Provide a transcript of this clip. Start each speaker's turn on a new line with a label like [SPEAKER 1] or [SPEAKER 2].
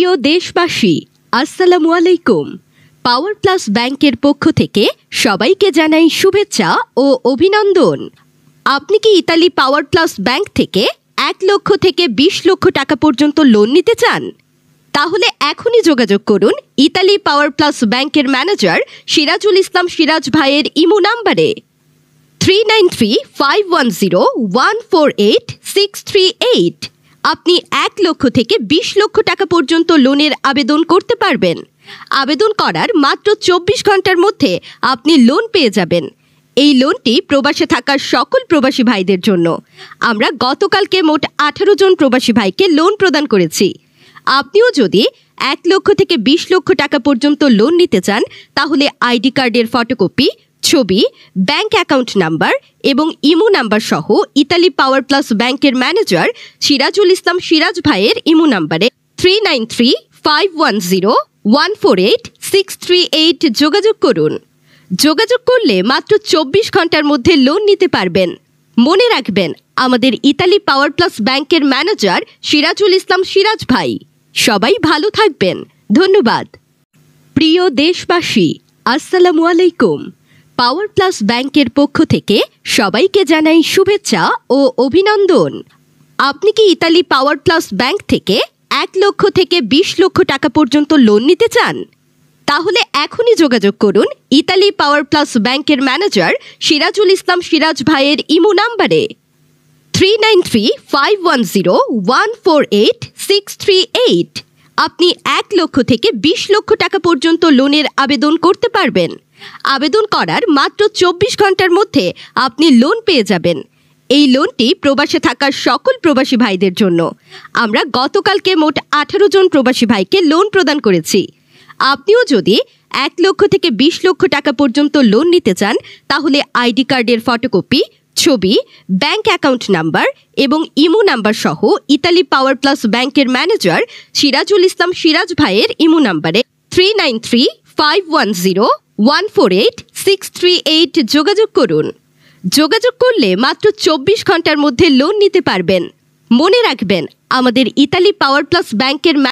[SPEAKER 1] প্রিয় দেশবাসী, আসসালামু আলাইকুম। পাওয়ার প্লাস ব্যাংকের পক্ষ থেকে সবাইকে জানাই শুভেচ্ছা ও অভিনন্দন। আপনি কি ইতালি পাওয়ার প্লাস ব্যাংক থেকে 1 লক্ষ থেকে 20 লক্ষ টাকা পর্যন্ত লোন নিতে চান? তাহলে এখনই যোগাযোগ করুন ইতালি পাওয়ার প্লাস ব্যাংকের ম্যানেজার সিরাজুল ইসলাম সিরাজ ভাইয়ের ইমো নাম্বারে 393510148638। আপনি 1 লক্ষ থেকে 20 লক্ষ টাকা পর্যন্ত লোনের আবেদন করতে পারবেন। আবেদন করার মাত্র 24 ঘন্টার মধ্যে আপনি লোন পেয়ে যাবেন। এই লোনটি প্রবাসে থাকা সকল প্রবাসী ভাইদের জন্য। আমরা গতকালকে মোট 18 জন প্রবাসী ভাইকে লোন প্রদান করেছি। আপনিও যদি 1 লক্ষ থেকে 20 লক্ষ টাকা পর্যন্ত লোন নিতে চান, তাহলে আইডি কার্ডের ফটোকপি, ছবি, ব্যাংক অ্যাকাউন্ট নাম্বার এবং ইমো নাম্বার সহ ইতালি পাওয়ার প্লাস ব্যাংকের ম্যানেজার সিরাজুল ইসলাম সিরাজ ভাইয়ের ইমো নাম্বারে 393510148638 যোগাযোগ করুন। যোগাযোগ করলে মাত্র 24 ঘন্টার মধ্যে লোন নিতে পারবেন। মনে রাখবেন, আমাদের ইতালি পাওয়ার প্লাস ব্যাংকের ম্যানেজার সিরাজুল ইসলাম সিরাজ ভাই। সবাই ভালো থাকবেন। ধন্যবাদ। প্রিয় দেশবাসী, আসসালামু আলাইকুম। পাওয়ার প্লাস ব্যাংকের পক্ষ থেকে সবাইকে জানাই শুভেচ্ছা ও অভিনন্দন। আপনি কি ইতালি পাওয়ার প্লাস ব্যাংক থেকে 1 লক্ষ থেকে 20 লক্ষ টাকা পর্যন্ত লোন নিতে চান? তাহলে এখনই যোগাযোগ করুন ইতালি পাওয়ার প্লাস ব্যাংকের ম্যানেজার সিরাজুল ইসলাম সিরাজ ভাইয়ের ইমো নাম্বারে 393510148638। আপনি 1 লক্ষ থেকে 20 লক্ষ টাকা পর্যন্ত লোনের আবেদন করতে পারবেন। আবেদন করার মাত্র 24 ঘন্টার মধ্যে আপনি লোন পেয়ে যাবেন। এই লোনটি প্রবাসে থাকা সকল প্রবাসী ভাইদের জন্য। আমরা গতকালকে মোট 18 জন প্রবাসী ভাইকে লোন প্রদান করেছি। আপনিও যদি 1 লক্ষ থেকে 20 লক্ষ টাকা পর্যন্ত লোন নিতে চান, তাহলে আইডি কার্ডের ফটোকপি, ছবি, ব্যাংক অ্যাকাউন্ট নাম্বার এবং ইমো নাম্বার সহ ইতালি পাওয়ার প্লাস ব্যাংকের ম্যানেজার সিরাজুল ইসলাম সিরাজ ভাইয়ের ইমো নাম্বারে 393510148638 যোগাযোগ করুন। যোগাযোগ করলে মাত্র 24 ঘন্টার মধ্যে লোন নিতে পারবেন। মনে রাখবেন, আমাদের ইতালি পাওয়ার প্লাস ব্যাংকের